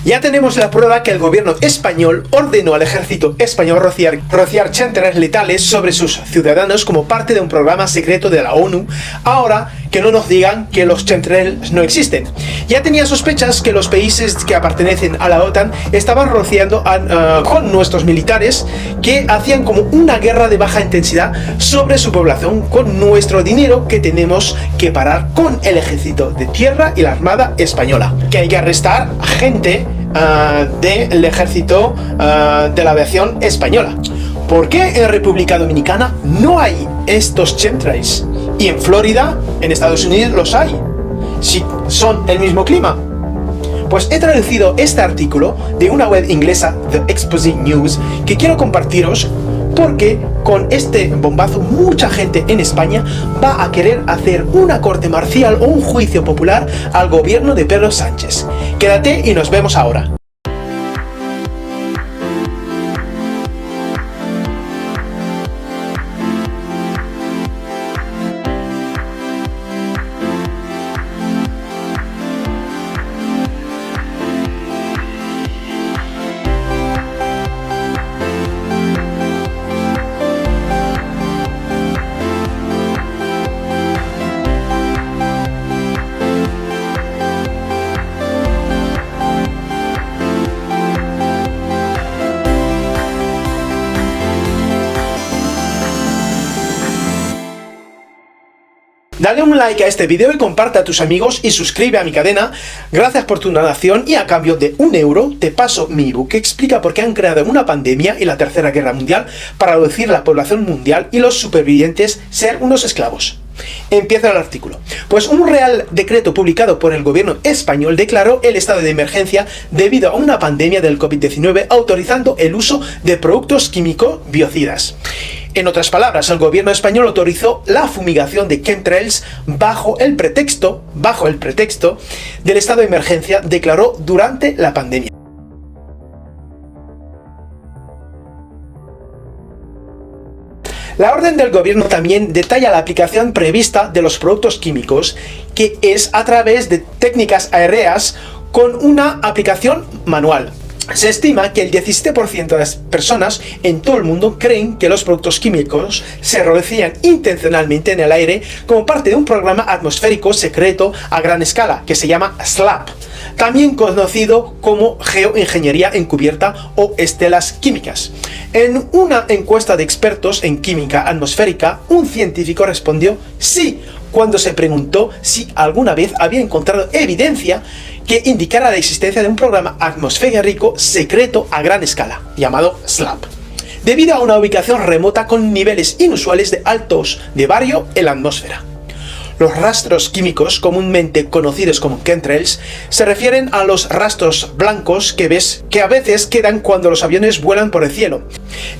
Ya tenemos la prueba que el gobierno español ordenó al ejército español rociar chemtrails letales sobre sus ciudadanos como parte de un programa secreto de la ONU. Ahora que no nos digan que los chemtrails no existen. Ya tenía sospechas que los países que pertenecen a la OTAN estaban rociando con nuestros militares, que hacían como una guerra de baja intensidad sobre su población con nuestro dinero que tenemos que parar con el ejército de tierra y la Armada española. Que hay que arrestar gente del ejército de la aviación española. ¿Por qué en República Dominicana no hay estos chemtrails? Y en Florida, en Estados Unidos, los hay. Si son el mismo clima. Pues he traducido este artículo de una web inglesa, The Exposé News, que quiero compartiros porque con este bombazo mucha gente en España va a querer hacer una corte marcial o un juicio popular al gobierno de Pedro Sánchez. Quédate y nos vemos ahora. Dale un like a este video y comparte a tus amigos y suscribe a mi cadena. Gracias por tu donación y a cambio de €1 te paso mi ebook que explica por qué han creado una pandemia y la Tercera Guerra Mundial para reducir la población mundial y los supervivientes ser unos esclavos. Empieza el artículo. Pues un real decreto publicado por el gobierno español declaró el estado de emergencia debido a una pandemia del COVID-19, autorizando el uso de productos químicos biocidas. En otras palabras, el gobierno español autorizó la fumigación de chemtrails bajo el pretexto del estado de emergencia declarado durante la pandemia. La orden del gobierno también detalla la aplicación prevista de los productos químicos, que es a través de técnicas aéreas con una aplicación manual. Se estima que el 17% de las personas en todo el mundo creen que los productos químicos se rocían intencionalmente en el aire como parte de un programa atmosférico secreto a gran escala que se llama SLAP, también conocido como geoingeniería encubierta o estelas químicas. En una encuesta de expertos en química atmosférica, un científico respondió sí cuando se preguntó si alguna vez había encontrado evidencia que indicara la existencia de un programa atmosférico secreto a gran escala, llamado SLAP, debido a una ubicación remota con niveles inusuales de altos de bario en la atmósfera. Los rastros químicos, comúnmente conocidos como chemtrails, se refieren a los rastros blancos que a veces quedan cuando los aviones vuelan por el cielo.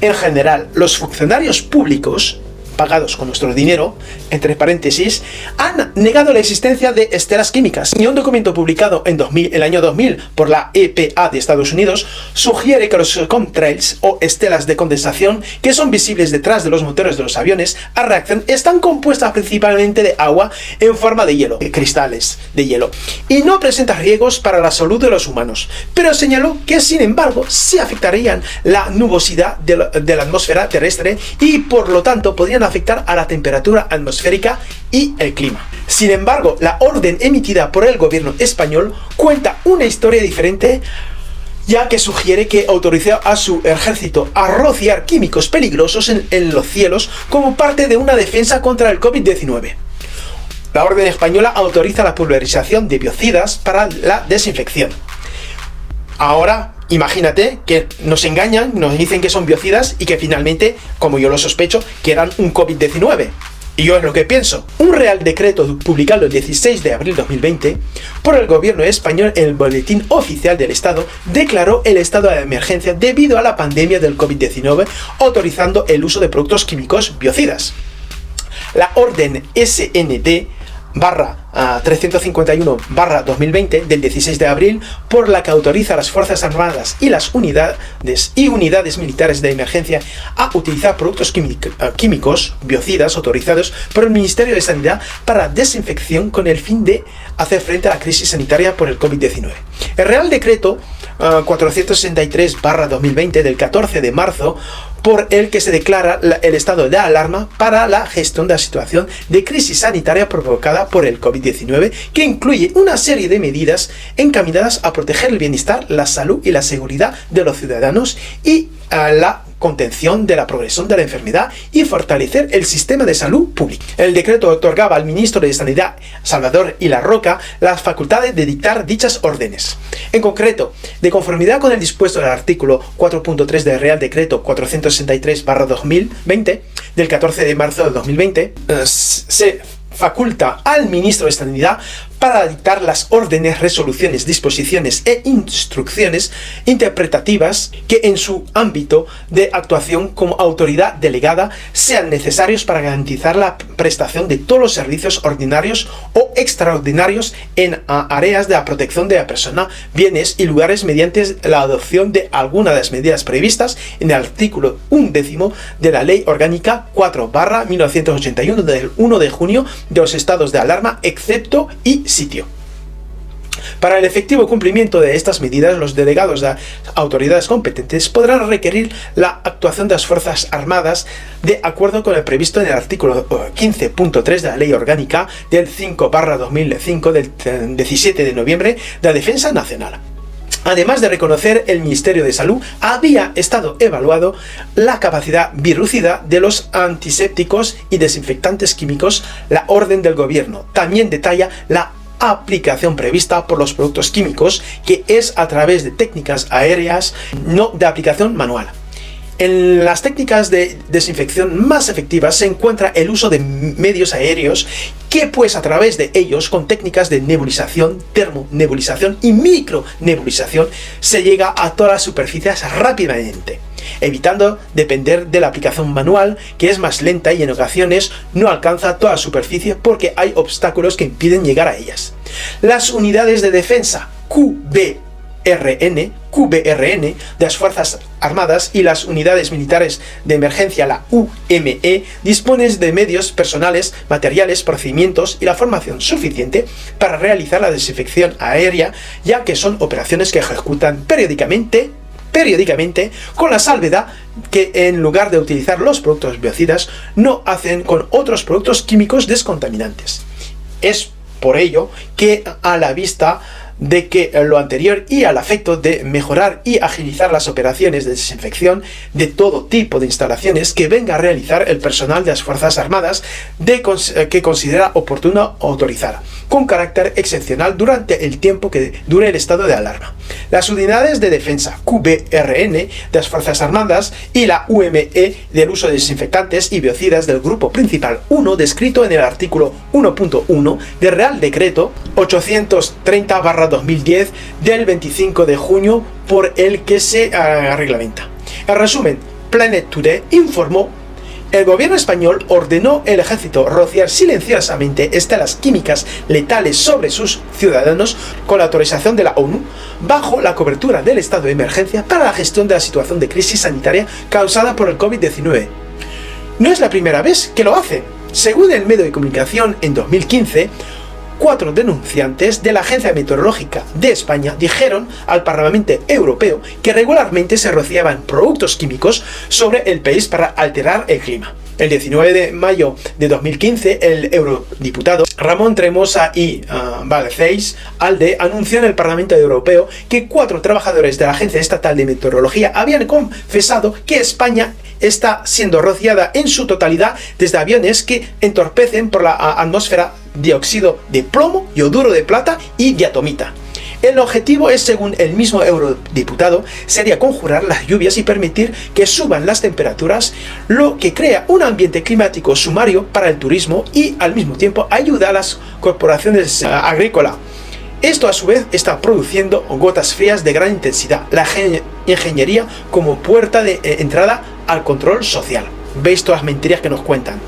En general, los funcionarios públicos pagados con nuestro dinero, entre paréntesis, han negado la existencia de estelas químicas. Y un documento publicado en el año 2000 por la EPA de Estados Unidos sugiere que los chemtrails o estelas de condensación que son visibles detrás de los motores de los aviones a reacción están compuestas principalmente de agua en forma de hielo, cristales de hielo, y no presentan riesgos para la salud de los humanos. Pero señaló que sin embargo sí afectarían la nubosidad de la atmósfera terrestre y por lo tanto podrían afectar a la temperatura atmosférica y el clima. Sin embargo, la orden emitida por el gobierno español cuenta una historia diferente, ya que sugiere que autorizó a su ejército a rociar químicos peligrosos en los cielos como parte de una defensa contra el COVID-19. La orden española autoriza la pulverización de biocidas para la desinfección. Ahora, imagínate que nos engañan, nos dicen que son biocidas y que finalmente, como yo lo sospecho, que eran un COVID-19. Y yo es lo que pienso. Un real decreto publicado el 16 de abril de 2020 por el gobierno español en el Boletín Oficial del Estado declaró el estado de emergencia debido a la pandemia del COVID-19, autorizando el uso de productos químicos biocidas. La orden SND /351/2020 del 16 de abril, por la que autoriza a las Fuerzas Armadas y las unidades militares de emergencia a utilizar productos químicos biocidas autorizados por el Ministerio de Sanidad para desinfección con el fin de hacer frente a la crisis sanitaria por el COVID-19. El Real Decreto 463/2020 del 14 de marzo, por el que se declara el estado de alarma para la gestión de la situación de crisis sanitaria provocada por el COVID-19, que incluye una serie de medidas encaminadas a proteger el bienestar, la salud y la seguridad de los ciudadanos y a la contención de la progresión de la enfermedad y fortalecer el sistema de salud pública. El decreto otorgaba al ministro de Sanidad, Salvador Illa Roca, las facultades de dictar dichas órdenes. En concreto, de conformidad con el dispuesto del artículo 4.3 del Real Decreto 463/2020 del 14 de marzo de 2020, se faculta al ministro de Sanidad para dictar las órdenes, resoluciones, disposiciones e instrucciones interpretativas que en su ámbito de actuación como autoridad delegada sean necesarios para garantizar la prestación de todos los servicios ordinarios o extraordinarios en áreas de la protección de la persona, bienes y lugares mediante la adopción de alguna de las medidas previstas en el artículo 11 de la Ley Orgánica 4/1981 del 1 de junio de los estados de alarma, excepto y sitio. Para el efectivo cumplimiento de estas medidas, los delegados de autoridades competentes podrán requerir la actuación de las Fuerzas Armadas de acuerdo con el previsto en el artículo 15.3 de la Ley Orgánica del 5/2005 del 17 de noviembre de la Defensa Nacional. Además de reconocer, el Ministerio de Salud había estado evaluado la capacidad virucida de los antisépticos y desinfectantes químicos. La orden del gobierno también detalla la aplicación prevista por los productos químicos, que es a través de técnicas aéreas, no de aplicación manual. En las técnicas de desinfección más efectivas se encuentra el uso de medios aéreos, que pues a través de ellos, con técnicas de nebulización, termonebulización y micronebulización, se llega a todas las superficies rápidamente, evitando depender de la aplicación manual, que es más lenta y en ocasiones no alcanza toda la superficie porque hay obstáculos que impiden llegar a ellas. Las unidades de defensa QBRN de las Fuerzas Armadas y las unidades militares de emergencia, la UME, disponen de medios personales, materiales, procedimientos y la formación suficiente para realizar la desinfección aérea, ya que son operaciones que ejecutan periódicamente, con la salvedad que en lugar de utilizar los productos biocidas, no hacen con otros productos químicos descontaminantes. Es por ello que, a la vista de que lo anterior y al efecto de mejorar y agilizar las operaciones de desinfección de todo tipo de instalaciones que venga a realizar el personal de las Fuerzas Armadas, que considera oportuno autorizar, con carácter excepcional durante el tiempo que dure el estado de alarma. Las unidades de defensa QBRN de las Fuerzas Armadas y la UME del uso de desinfectantes y biocidas del grupo principal 1, descrito en el artículo 1.1 del Real Decreto 830/2010 del 25 de junio, por el que se reglamenta. En resumen, Planet Today informó: el gobierno español ordenó al ejército rociar silenciosamente estelas químicas letales sobre sus ciudadanos con la autorización de la ONU, bajo la cobertura del estado de emergencia para la gestión de la situación de crisis sanitaria causada por el COVID-19. No es la primera vez que lo hacen. Según el medio de comunicación, en 2015, 4 denunciantes de la Agencia Meteorológica de España dijeron al Parlamento Europeo que regularmente se rociaban productos químicos sobre el país para alterar el clima. El 19 de mayo de 2015, el eurodiputado Ramón Tremosa y Balcells Alde anunció en el Parlamento Europeo que 4 trabajadores de la Agencia Estatal de Meteorología habían confesado que España está siendo rociada en su totalidad desde aviones que entorpecen por la atmósfera dióxido de plomo, yoduro de plata y diatomita. El objetivo es, según el mismo eurodiputado, sería conjurar las lluvias y permitir que suban las temperaturas, lo que crea un ambiente climático sumario para el turismo y al mismo tiempo ayuda a las corporaciones agrícolas. Esto a su vez está produciendo gotas frías de gran intensidad, la ingeniería como puerta de entrada al control social. ¿Veis todas las mentiras que nos cuentan?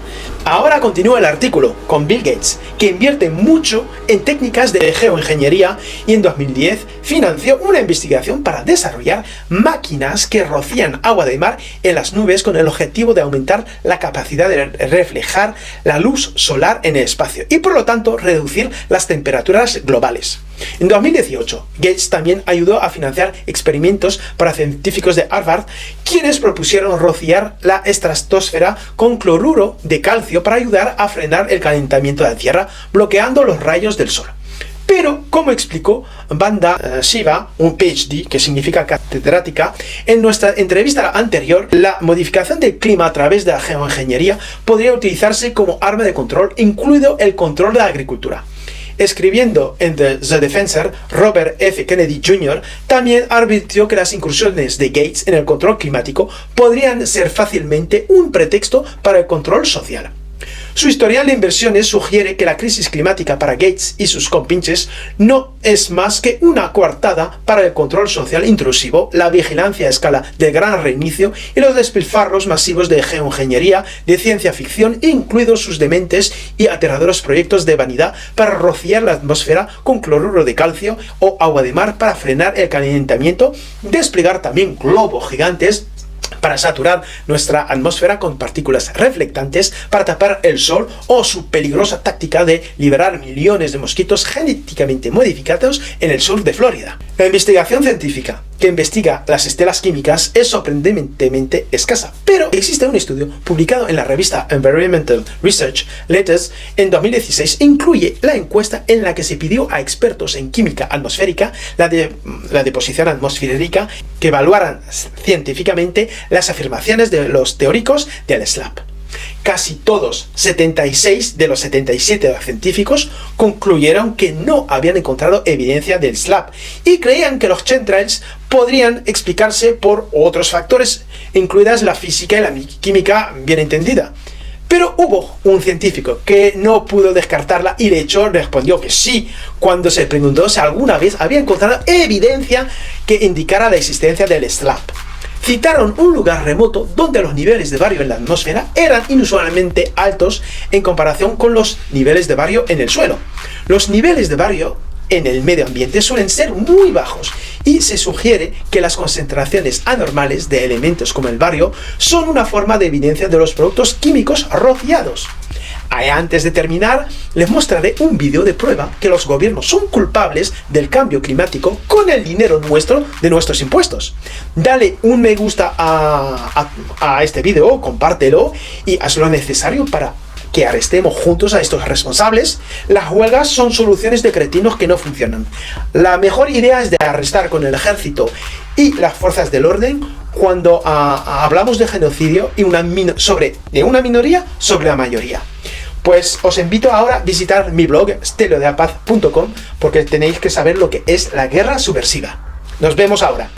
Ahora continúa el artículo con Bill Gates, que invierte mucho en técnicas de geoingeniería y en 2010 financió una investigación para desarrollar máquinas que rocían agua de mar en las nubes con el objetivo de aumentar la capacidad de reflejar la luz solar en el espacio y por lo tanto reducir las temperaturas globales. En 2018, Gates también ayudó a financiar experimentos para científicos de Harvard, quienes propusieron rociar la estratosfera con cloruro de calcio para ayudar a frenar el calentamiento de la Tierra, bloqueando los rayos del Sol. Pero, como explicó Vandana Shiva, un PhD, que significa catedrática, en nuestra entrevista anterior, la modificación del clima a través de la geoingeniería podría utilizarse como arma de control, incluido el control de la agricultura. Escribiendo en The Defensor, Robert F. Kennedy Jr. también advirtió que las incursiones de Gates en el control climático podrían ser fácilmente un pretexto para el control social. Su historial de inversiones sugiere que la crisis climática para Gates y sus compinches no es más que una coartada para el control social intrusivo, la vigilancia a escala del gran reinicio y los despilfarros masivos de geoingeniería, de ciencia ficción, incluidos sus dementes y aterradores proyectos de vanidad para rociar la atmósfera con cloruro de calcio o agua de mar para frenar el calentamiento, desplegar también globos gigantes para saturar nuestra atmósfera con partículas reflectantes para tapar el sol, o su peligrosa táctica de liberar millones de mosquitos genéticamente modificados en el sur de Florida. La investigación científica que investiga las estelas químicas es sorprendentemente escasa, pero existe un estudio publicado en la revista Environmental Research Letters en 2016, incluye la encuesta en la que se pidió a expertos en química atmosférica, la deposición atmosférica, que evaluaran científicamente las afirmaciones de los teóricos del SLAP. Casi todos, 76 de los 77 científicos, concluyeron que no habían encontrado evidencia del SLAP y creían que los chemtrails podrían explicarse por otros factores, incluidas la física y la química bien entendida. Pero hubo un científico que no pudo descartarla y de hecho respondió que sí, cuando se preguntó si alguna vez había encontrado evidencia que indicara la existencia del SLAP. Citaron un lugar remoto donde los niveles de bario en la atmósfera eran inusualmente altos en comparación con los niveles de bario en el suelo. Los niveles de bario en el medio ambiente suelen ser muy bajos y se sugiere que las concentraciones anormales de elementos como el bario son una forma de evidencia de los productos químicos rociados. Antes de terminar, les mostraré un vídeo de prueba que los gobiernos son culpables del cambio climático con el dinero nuestro, de nuestros impuestos. Dale un me gusta a este vídeo, compártelo y haz lo necesario para que arrestemos juntos a estos responsables. Las huelgas son soluciones de cretinos que no funcionan. La mejor idea es de arrestar con el ejército y las fuerzas del orden cuando hablamos de genocidio y de una minoría sobre la mayoría. Pues os invito ahora a visitar mi blog stelodeapaz.com porque tenéis que saber lo que es la guerra subversiva. Nos vemos ahora.